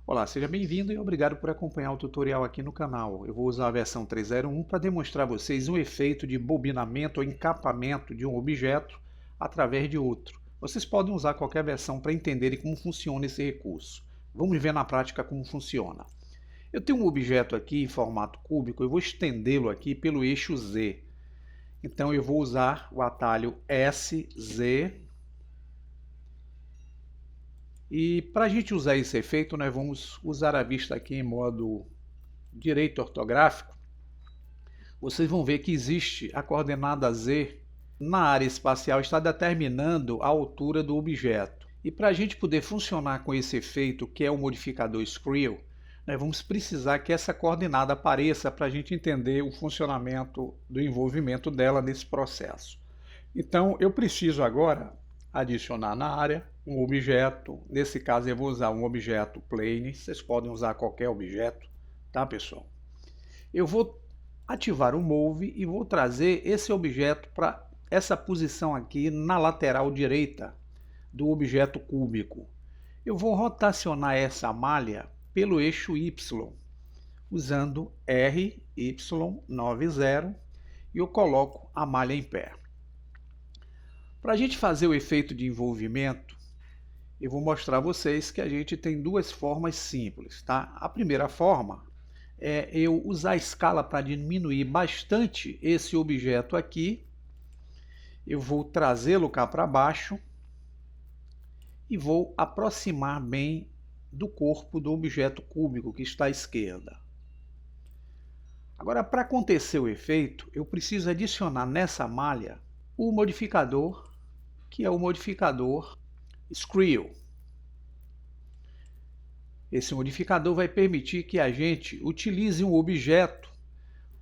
Olá, seja bem-vindo e obrigado por acompanhar o tutorial aqui no canal. Eu vou usar a versão 3.0.1 para demonstrar a vocês um efeito de bobinamento ou encapamento de um objeto através de outro. Vocês podem usar qualquer versão para entenderem como funciona esse recurso. Vamos ver na prática como funciona. Eu tenho um objeto aqui em formato cúbico, eu vou estendê-lo aqui pelo eixo Z. Então eu vou usar o atalho SZ. E para a gente usar esse efeito, nós vamos usar a vista aqui em modo direito ortográfico. Vocês vão ver que existe a coordenada Z na área espacial, está determinando a altura do objeto. E para a gente poder funcionar com esse efeito, que é o modificador Screw, nós vamos precisar que essa coordenada apareça para a gente entender o funcionamento do envolvimento dela nesse processo. Então eu preciso agora adicionar na área um objeto. Nesse caso eu vou usar um objeto plane, vocês podem usar qualquer objeto, tá pessoal? Eu vou ativar o Move e vou trazer esse objeto para essa posição aqui na lateral direita do objeto cúbico. Eu vou rotacionar essa malha pelo eixo Y, usando RY90 e eu coloco a malha em pé. Para a gente fazer o efeito de envolvimento, eu vou mostrar a vocês que a gente tem duas formas simples, tá? A primeira forma é eu usar a escala para diminuir bastante esse objeto aqui. Eu vou trazê-lo cá para baixo e vou aproximar bem do corpo do objeto cúbico que está à esquerda. Agora, para acontecer o efeito, eu preciso adicionar nessa malha o modificador, que é o modificador Screw. Esse modificador vai permitir que a gente utilize um objeto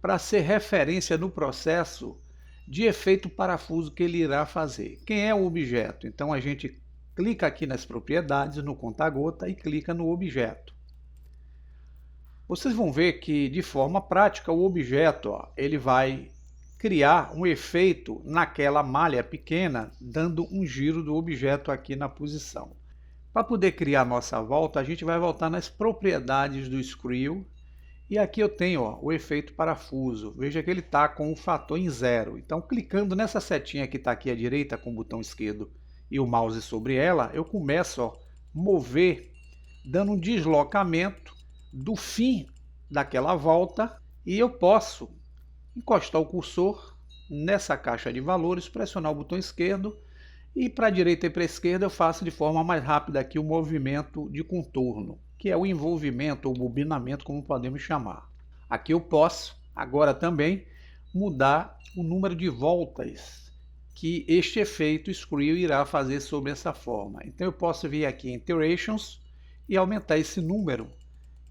para ser referência no processo de efeito parafuso que ele irá fazer. Quem é o objeto? Então a gente clica aqui nas propriedades, no conta-gota e clica no objeto. Vocês vão ver que de forma prática o objeto ele vai criar um efeito naquela malha pequena, dando um giro do objeto aqui na posição. Para poder criar a nossa volta, a gente vai voltar nas propriedades do Screw. E aqui eu tenho o efeito parafuso. Veja que ele está com o fator em 0. Então, clicando nessa setinha que está aqui à direita com o botão esquerdo e o mouse sobre ela, eu começo a mover, dando um deslocamento do fim daquela volta. E eu posso encostar o cursor nessa caixa de valores, pressionar o botão esquerdo e para a direita e para a esquerda eu faço de forma mais rápida aqui o movimento de contorno, que é o envolvimento ou bobinamento, como podemos chamar. Aqui eu posso agora também mudar o número de voltas que este efeito Screw irá fazer sobre essa forma. Então eu posso vir aqui em Iterations e aumentar esse número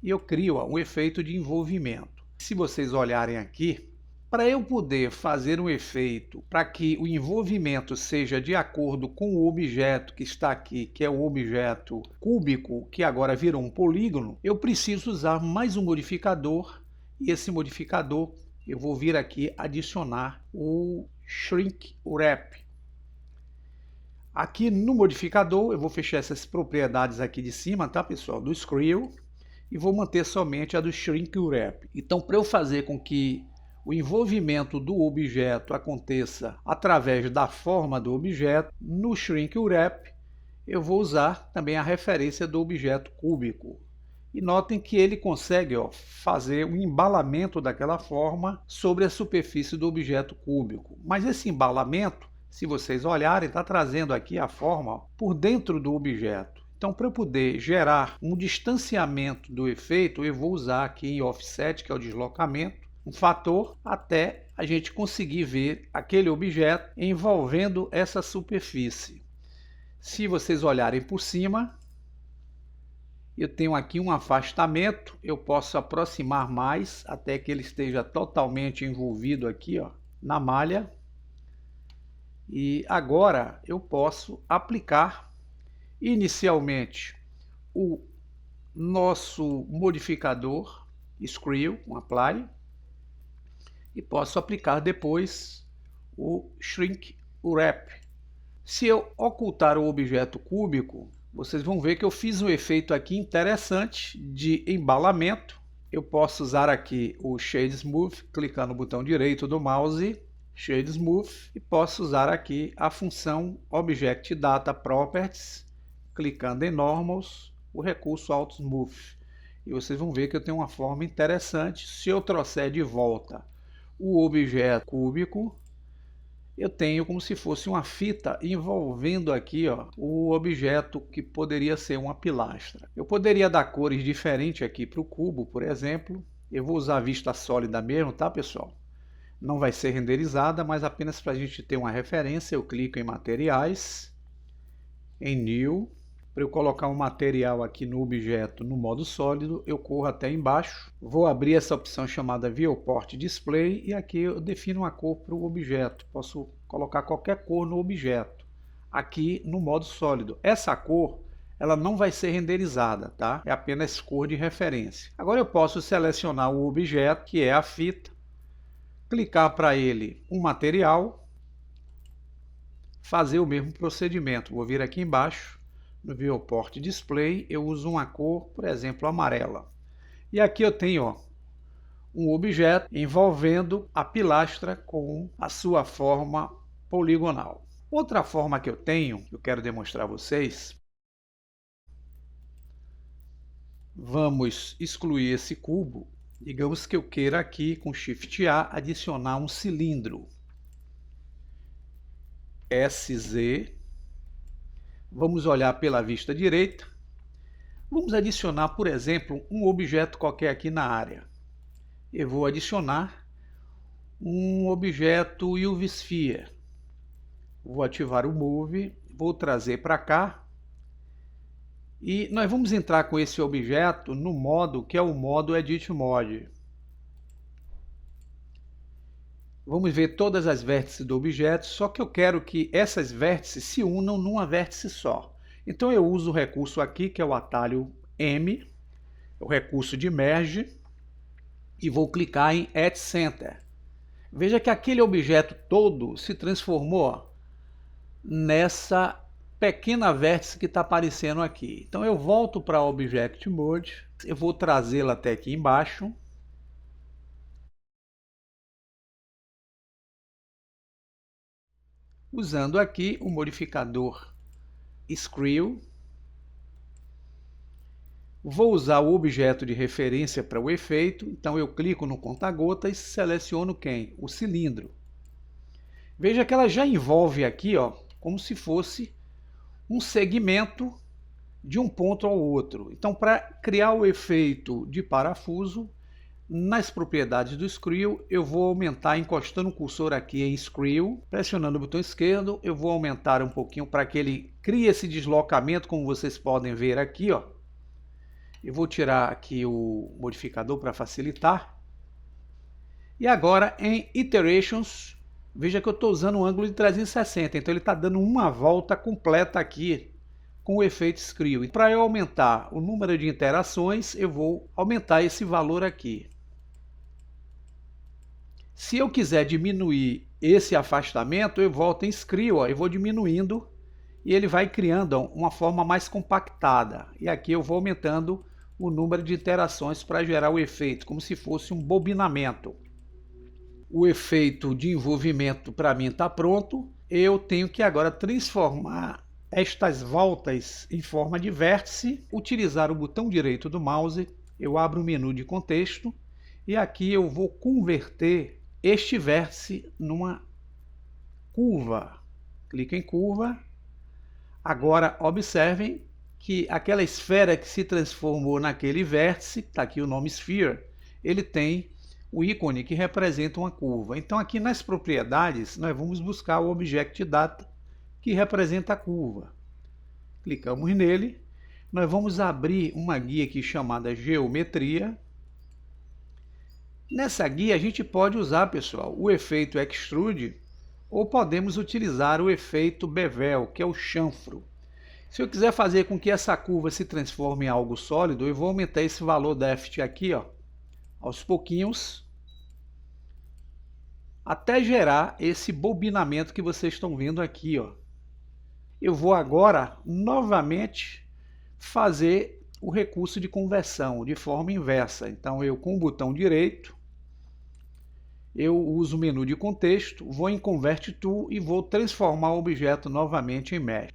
e eu crio um efeito de envolvimento. Se vocês olharem aqui, para eu poder fazer um efeito para que o envolvimento seja de acordo com o objeto que está aqui, que é o objeto cúbico, que agora virou um polígono, eu preciso usar mais um modificador, e esse modificador eu vou vir aqui adicionar o Shrink Wrap. Aqui no modificador eu vou fechar essas propriedades aqui de cima, tá pessoal, do Screw, e vou manter somente a do Shrink Wrap. Então, para eu fazer com que o envolvimento do objeto aconteça através da forma do objeto, no Shrink Wrap eu vou usar também a referência do objeto cúbico. E notem que ele consegue fazer um embalamento daquela forma sobre a superfície do objeto cúbico. Mas esse embalamento, se vocês olharem, está trazendo aqui a forma por dentro do objeto. Então, para eu poder gerar um distanciamento do efeito, eu vou usar aqui em Offset, que é o deslocamento, um fator até a gente conseguir ver aquele objeto envolvendo essa superfície. Se vocês olharem por cima, eu tenho aqui um afastamento, eu posso aproximar mais até que ele esteja totalmente envolvido aqui na malha. E agora eu posso aplicar inicialmente o nosso modificador Screw, um Apply, e posso aplicar depois o Shrink Wrap. Se eu ocultar o objeto cúbico, vocês vão ver que eu fiz um efeito aqui interessante de embalamento. Eu posso usar aqui o Shade Smooth, clicando no botão direito do mouse, Shade Smooth, e posso usar aqui a função Object Data Properties, clicando em Normals, o recurso Auto Smooth. E vocês vão ver que eu tenho uma forma interessante. Se eu trouxer de volta o objeto cúbico, eu tenho como se fosse uma fita envolvendo aqui, ó, o objeto que poderia ser uma pilastra. Eu poderia dar cores diferentes aqui para o cubo, por exemplo. Eu vou usar a vista sólida mesmo, tá, pessoal? Não vai ser renderizada, mas apenas para a gente ter uma referência. Eu clico em Materiais, em New. Para eu colocar um material aqui no objeto no modo sólido, eu corro até embaixo, vou abrir essa opção chamada Viewport Display e aqui eu defino uma cor para o objeto. Posso colocar qualquer cor no objeto, aqui no modo sólido. Essa cor, ela não vai ser renderizada, tá? É apenas cor de referência. Agora eu posso selecionar o objeto, que é a fita, clicar para ele um material, fazer o mesmo procedimento. Vou vir aqui embaixo, no Viewport Display, eu uso uma cor, por exemplo, amarela. E aqui eu tenho, ó, um objeto envolvendo a pilastra com a sua forma poligonal. Outra forma que eu tenho, que eu quero demonstrar a vocês, vamos excluir esse cubo. Digamos que eu queira aqui, com Shift A, adicionar um cilindro. SZ. Vamos olhar pela vista direita. Vamos adicionar, por exemplo, um objeto qualquer aqui na área. Eu vou adicionar um objeto UV Sphere. Vou ativar o Move, vou trazer para cá. E nós vamos entrar com esse objeto no modo que é o modo Edit Mode. Vamos ver todas as vértices do objeto, só que eu quero que essas vértices se unam numa vértice só. Então eu uso o recurso aqui, que é o atalho M, o recurso de Merge, e vou clicar em Add Center. Veja que aquele objeto todo se transformou nessa pequena vértice que está aparecendo aqui. Então eu volto para Object Mode, eu vou trazê-la até aqui embaixo. Usando aqui o modificador Screw, vou usar o objeto de referência para o efeito, então eu clico no conta-gotas e seleciono quem? O cilindro. Veja que ela já envolve aqui, ó, como se fosse um segmento de um ponto ao outro. Então, para criar o efeito de parafuso, nas propriedades do Screw, eu vou aumentar, encostando o cursor aqui em Screw, pressionando o botão esquerdo, eu vou aumentar um pouquinho para que ele crie esse deslocamento, como vocês podem ver aqui, ó. Eu vou tirar aqui o modificador para facilitar. E agora em Iterations, veja que eu estou usando um ângulo de 360, então ele está dando uma volta completa aqui com o efeito Screw. Para eu aumentar o número de interações, eu vou aumentar esse valor aqui. Se eu quiser diminuir esse afastamento, eu volto em Screw, ó, e vou diminuindo e ele vai criando uma forma mais compactada. E aqui eu vou aumentando o número de interações para gerar o efeito, como se fosse um bobinamento. O efeito de envolvimento para mim está pronto. Eu tenho que agora transformar estas voltas em forma de vértice, utilizar o botão direito do mouse, eu abro o menu de contexto e aqui eu vou converter este vértice numa curva. Clico em curva. Agora observem que aquela esfera que se transformou naquele vértice, está aqui o nome Sphere, ele tem o ícone que representa uma curva. Então aqui nas propriedades nós vamos buscar o Object Data que representa a curva. Clicamos nele, nós vamos abrir uma guia aqui chamada Geometria. Nessa guia a gente pode usar, pessoal, o efeito Extrude ou podemos utilizar o efeito Bevel, que é o chanfro. Se eu quiser fazer com que essa curva se transforme em algo sólido, eu vou aumentar esse valor deft aqui, ó, aos pouquinhos, até gerar esse bobinamento que vocês estão vendo aqui, ó. Eu vou agora novamente fazer o recurso de conversão de forma inversa. Então eu, com o botão direito, eu uso o menu de contexto, vou em Convert To e vou transformar o objeto novamente em Mesh.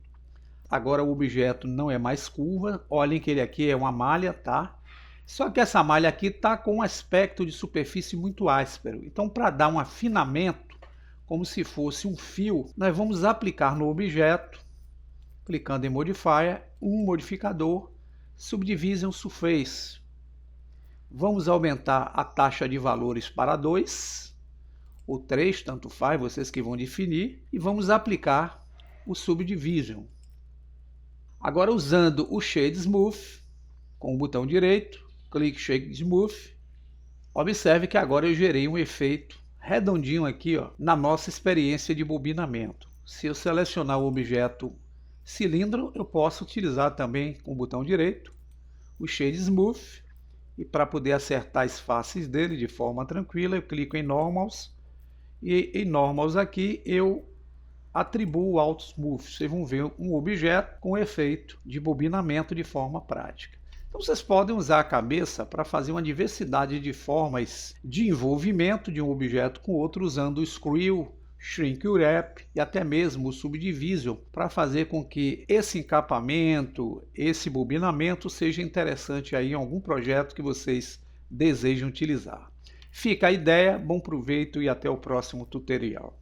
Agora o objeto não é mais curva, olhem que ele aqui é uma malha, tá? Só que essa malha aqui está com um aspecto de superfície muito áspero. Então, para dar um afinamento, como se fosse um fio, nós vamos aplicar no objeto, clicando em Modifier, um modificador, Subdivision Surface. Vamos aumentar a taxa de valores para 2, ou 3, tanto faz, vocês que vão definir, e vamos aplicar o Subdivision. Agora, usando o Shade Smooth, com o botão direito, clique Shade Smooth, observe que agora eu gerei um efeito redondinho aqui, ó, na nossa experiência de bobinamento. Se eu selecionar o objeto cilindro, eu posso utilizar também com o botão direito o Shade Smooth, e para poder acertar as faces dele de forma tranquila, eu clico em Normals, e em Normals aqui eu atribuo o Auto Smooth. Vocês vão ver um objeto com efeito de bobinamento de forma prática. Então vocês podem usar a cabeça para fazer uma diversidade de formas de envolvimento de um objeto com outro, usando o Screw, Shrink Wrap e até mesmo o Subdivision, para fazer com que esse encapamento, esse bobinamento seja interessante aí em algum projeto que vocês desejam utilizar. Fica a ideia, bom proveito e até o próximo tutorial.